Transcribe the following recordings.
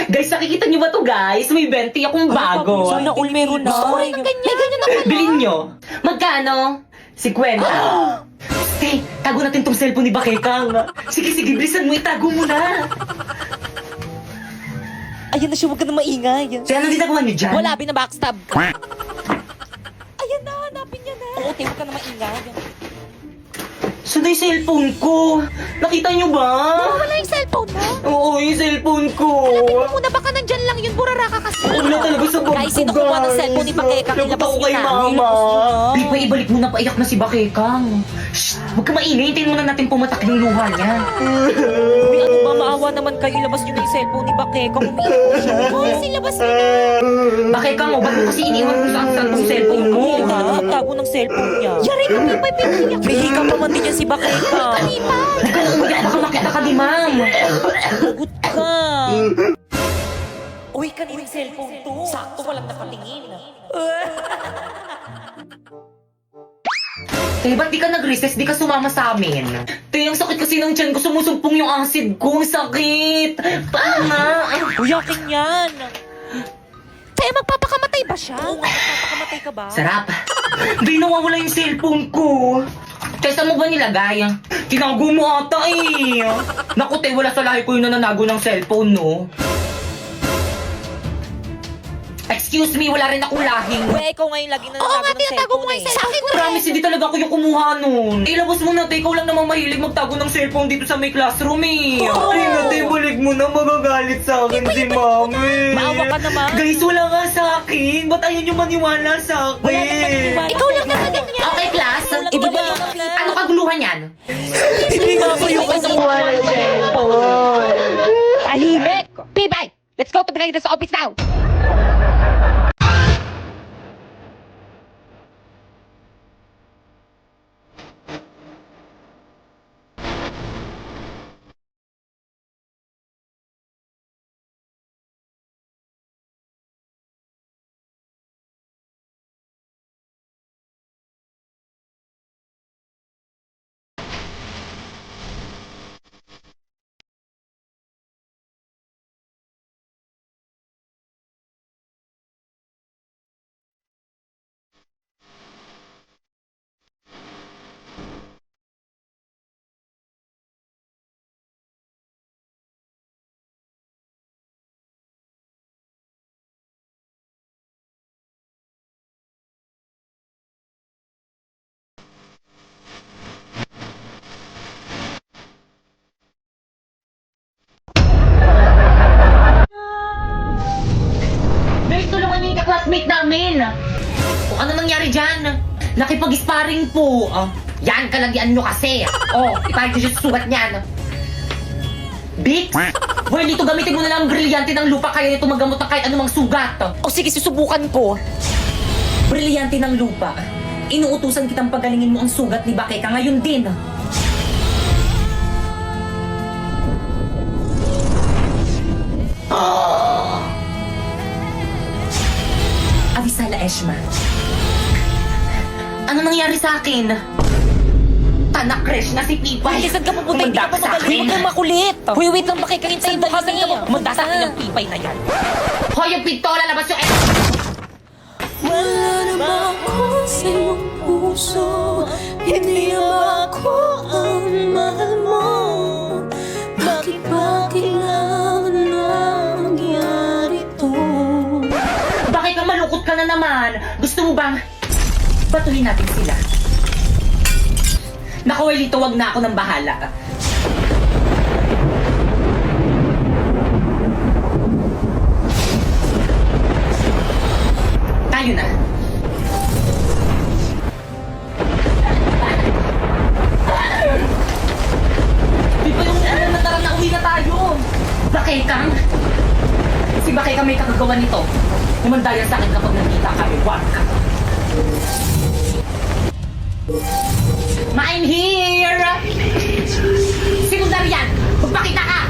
Guys, nakikita niyo ba to guys? May 20 akong bago. Sana all meron na. Gusto ko rin ng ganyan. May ganyan na pala. Bilhin nyo. Magkano? 50. Hey, tago natin tong cellphone ni Bakekang. Sige, sige, bilisan mo, itago mo na. Ayan na siya, huwag ka na maingay. Kaya anong ginagawa niyo dyan? Wala, binabackstab. Ayan na, hanapin niya na. Oo, te, huwag ka na maingay. Saan na yung cellphone ko? Nakita niyo ba? Wala yung cellphone mo. Oo, yung cellphone ko. Tingnan mo muna, baka nandyan lang yun. Burara ka kasi. Wala talaga sa bag Guys, ko, sino kumuha ng cellphone ni Bakekang? Lagot Ilabas ako niyo kay na. mama. Ilabas niyo na. Di pa, ibalik muna, paiyak na si Bakekang. Shh, huwag ka maingay. Hintayin muna natin pumatak yung luha niya. Uy, ano ba, maawa naman kayo. Ilabas niyo na yung cellphone ni Bakekang. Umiiyak siya. Hoy, silabas niyo na. Bakekang, ba't mo kasi iniwan kung saan tong cellphone mo? Uy, tago ng cellphone niya. Yari ka, Pipay, piniyak. May hika pa man din yan si Bakekang. Pipay. Huwag ka na umiyak, baka makita ka ni ma'am. Lagot ka. Uy, kanilang cellphone to. Sakto, walang nakatingin. Te, ba't di ka nag-recess? Di ka sumama sa amin? Te, ang sakit kasi ng tiyan ko. Sumusumpong yung acid ko. Ang sakit. Panga. Uy, akin yan. Kaya magpapakamatay ba siya? Oo nga, magpapakamatay ka ba? Sarap. Di nawawala yung cellphone ko. Te, saan mo ba nilagay? Tinago mo ata eh. Naku, te, wala sa lahi ko yung nananago ng cellphone, no? Excuse me, wala rin akong lahing. Uy, ikaw ngayon lagi na Oo nga, nalago ng tinatago mo cellphone nga eh. yung cellphone ko. Promise, hindi talaga ako yung kumuha nun. Ilabas mo na, te. Ikaw lang naman mahilig magtago ng cellphone dito sa may classroom eh. Oo. Ay na, te, balik mo na. Magagalit sa akin si mami. Maawa ka naman. Guys, wala nga sa akin. Ba't ayaw nyo maniwala sa Wala naman akin? maniwala. Ikaw lang naman ganyan. Okay, class. Walang Ibaba. maniwala. Ano kaguluhan yan? Hindi nga ako yung kumuha ng cellphone. Tahimik! Pipay! Let's go to the greatest office now! Guys, tulungan niyo yung classmate namin. O ano nangyari dyan? Nakipag-sparring po. Yan, kalagyan nyo kasi. Ipahit nyo sa sugat niyan. Bix! Well, dito gamitin mo na lang ang brilyante ng lupa kaya nito magamot ng kahit anumang sugat. O sige, susubukan ko. Brilyante ng lupa. Inuutusan kitang pagalingin mo ang sugat ni Bakeka ngayon din. Avisala Eshma. Ano nangyari sa akin? Tanak-crash na si Pipay. Ay, saan ka pupunta? Hindi ka pa Kumanda sa magaling. Huwag akin. kang makulit. Huy, wait lang, makikahintayin mo kasi. Manda sa akin ang pipay na yan. Hoy, yung pintola, labas yung Wala naman ako sa iyong puso. Hindi naman ako ang mahal mo. Bakit ba kailangan na mangyari to? Bakit ka malungkot ka na naman? Gusto mo bang batuhin natin sila? Naku, Welito, wag na ako ng bahala. Tayo na. Di ba yung tara na uwi na tayo? Bakekang? Si Bakekang may kakagawa nito. Kumandaya sa akin kapag nakita kami. Wag ka. I'm here! Secondary yan! Magpakita ka!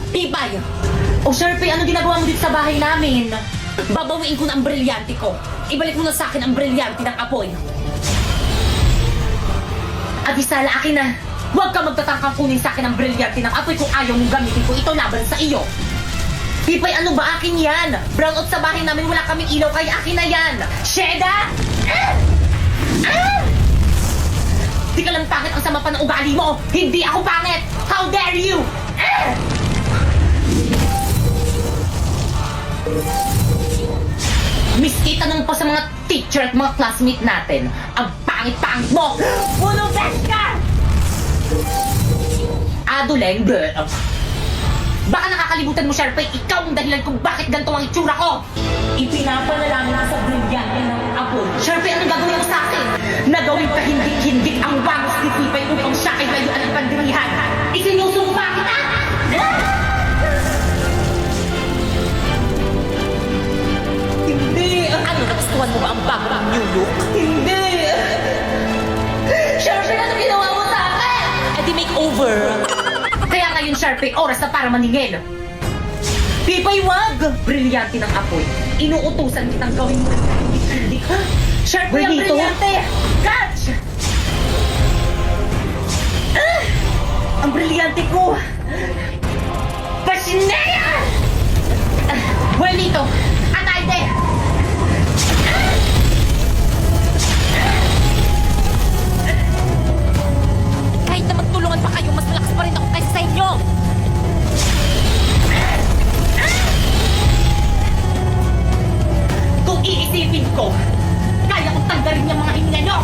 Pipay! O Sherpy, ano ginagawa mo dito sa bahay namin? Babawiin ko na ang brilyante ko. Ibalik mo na sa akin ang brilyante ng apoy. Avisala, akin na. Huwag ka magtatangkang kunin sa akin ang brilyante ng apoy kung ayaw mong gamitin ko ito laban sa iyo. Pipay, ano ba akin yan? Brownout sa bahay namin, wala kaming ilaw, kaya akin na yan. Sheda! Di ka lang pangit, ang sama pa ng ugali mo. Hindi ako pangit! How dare you! Miski tanong pa sa mga teacher at mga classmate natin, ang pangit-pangit mo! Puno best ka! Aduleng, bleh. Baka nakakalimutan mo, Sharpay, ikaw ang dahilan kung bakit ganito ang itsura ko! Ipinapanalangin ko sa brilyante ng apoy. Sharpay, anong gagawin mo sa akin? Nagawin ka hindik-hindik ang wangos ni Pipay upang siya ay layuan ng pandirihan. Isinusumpa kita! Hindi! Ano, nagustuhan mo ba ang bago ng new look? Hindi! Sharpay, ano ginawa mo sa akin? Eh di makeover. Kaya ngayon, Sharpay, oras na para maningil. Pipay, wag! Brilyante ng apoy. Inuutusan kitang gawin mo. Hindi. Sharpay, ang Benito? brilyante! Catch! Ang brilyante ko! Pasinea! Buenito! Atayde! Kahit na magtulungan pa kayo, mas malakas pa rin ako kaysa sa inyo. Kung iisipin ko, kaya kong tanggalin yung mga hininga nyo!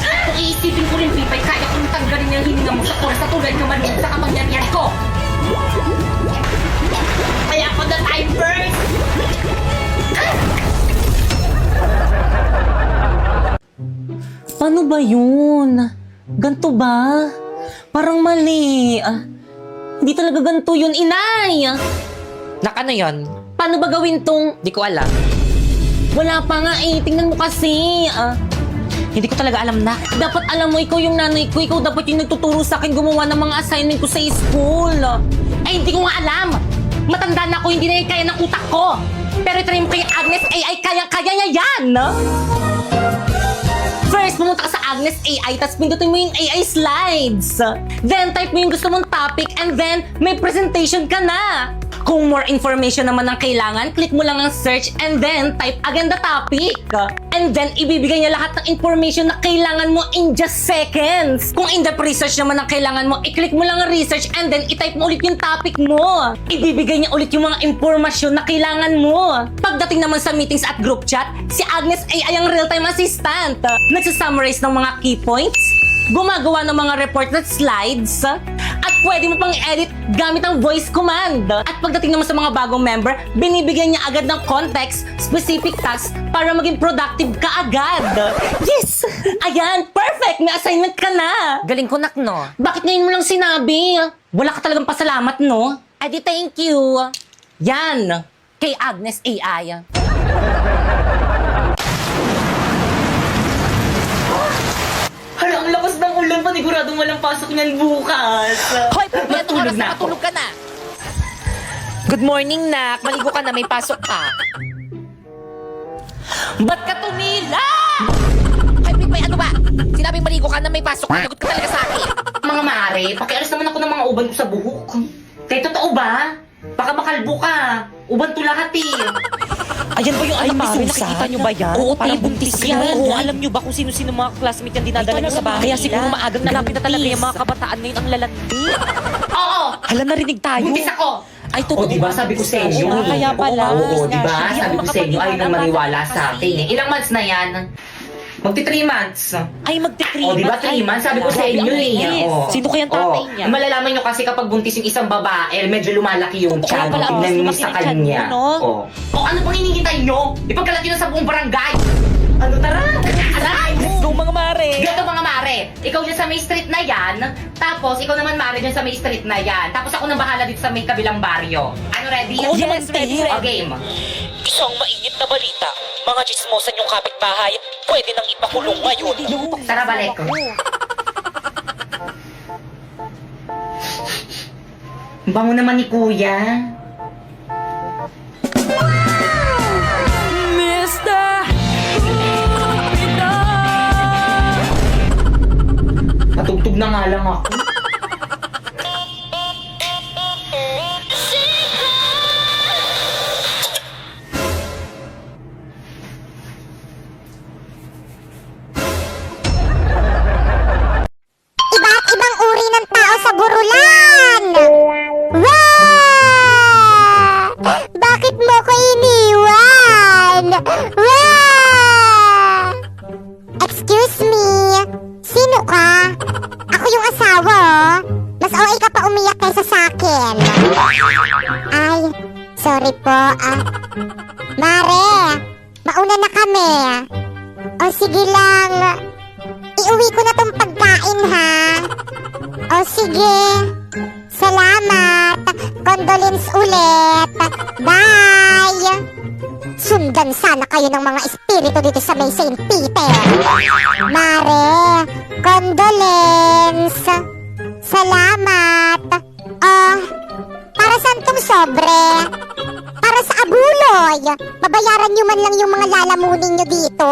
At kung iisipin ko rin, Pipay, kaya kong tanggalin yung hininga mo sa oras na tulad yung maluwag sa kapangyarihan ko! Kaya ako na time first! Paano ba yun? Ganto ba? Parang mali. Hindi talaga ganto yun, inay! Nakano yon? Paano ba gawin tong... Di ko alam. Wala pa nga eh, tingnan mo kasi. Hindi ko talaga alam na. Dapat alam mo, ikaw yung nanay ko. Ikaw dapat yung nagtuturo sa akin gumawa ng mga assignment ko sa school. Ay, hindi ko nga alam. Matanda na ako, hindi na yan kaya ng utak ko. Pero ito rin kay Agnes AI, kaya niya yan. First, pumunta ka sa Agnes AI, tapos pindutin mo yung AI slides. Then, type mo yung gusto mong topic, and then, may presentation ka na. Kung more information naman ang kailangan, click mo lang ang search, and then, type again the topic. And then, ibibigay niya lahat ng information na kailangan mo in just seconds. Kung in-depth research naman ang kailangan mo, i-click mo lang ang research, and then, i-type mo ulit yung topic mo. Ibibigay niya ulit yung mga impormasyon na kailangan mo. Pagdating naman sa meetings at group chat, si Agnes AI ang real-time assistant. Nagsasummarize ng mga key points, gumagawa ng mga report at slides, at pwede mo pang edit gamit ang voice command. At pagdating naman sa mga bagong member, binibigyan niya agad ng context, specific tasks para maging productive ka agad. Yes! Ayan, perfect! May assignment ka na! Galing ko, nak, no? Bakit ngayon mo lang sinabi? Wala ka talagang pasalamat, no? Adi, thank you. Yan! Kay Agnes AI. Hala, ang lakas ng ulan, paniguradong walang pasok niyan bukas. Hoy, pagpila itong oras Matulog na na ako. matulog ka na. Good morning, nak. Maligo ka na, may pasok ka. Ba't ka tumila? Hoy, Pipay, ano ba? Sinabing maligo ka na, may pasok ka. Nagot ka talaga sa akin. Mga maaari, pakialis naman ako ng mga uban ko sa buhok. Kaya totoo ba? Baka makalbo ka. Uban to lahat eh. Ayan ba yung anak Mare, ni Susan? nakikita niyo ba yan? Oo, Parang tayo buntis yan. Oo, alam niyo ba kung sino-sino mga classmate yan dinadala niyo sa bahay Kaya nila? siguro maagang nalapit na talaga Buntis. yung mga kabataan ngayon ang lalandi. Oo! Hala, narinig tayo. Buntis ako! Ay, totoo. O diba sabi ko sa inyo Oo, eh. kaya pala. Oo, diba Hindi sabi ako ko sa inyo ayaw nang maniwala sa kasi. akin eh. Ilang months na yan? Magti 3 months. Ay, magti-3 O diba 3 months? Sabi ko sa inyo eh. O. Sino kayang tatay niya? Malalaman nyo kasi kapag buntis yung isang babae, medyo lumalaki yung Totoo tiyan. pala, Tingnan nyo lumaki sa yung tiyan kanya. mo, no? O ano pang hinihintay nyo? Ipagkalat nyo na sa buong barangay. Ano, tara! Aray! Go, mga mare! Gato mga mare, ikaw dyan sa may street na yan, tapos ikaw naman mare dyan sa may street na yan, tapos ako nang bahala dito sa may kabilang baryo. Ano, ready? Oo Yes, naman, ready, te. O, game. Isang mainit na balita. Mga chismosan yung kapitbahay, pwede nang ipakulong ngayon. Tara, balik. Bango naman ni kuya. Tugtog na nga lang ako. Iba't ibang uri ng tao sa Burulan! Wow! Bakit mo ko iniwan? Wow! Excuse me, sino ka? Ako yung asawa, oh. Mas okay ka pa umiyak kaysa sa akin. Ay, sorry po, Mare, mauna na kami. O sige lang, iuwi ko na tong pagkain, ha? O sige, salamat. Condolence ulit. Bye! Sundan sana kayo ng mga espiritu dito sa may St. Peter. Mare, condolence. Salamat. Para saan tong sobre? Para sa abuloy. Babayaran nyo man lang yung mga lalamunin nyo dito.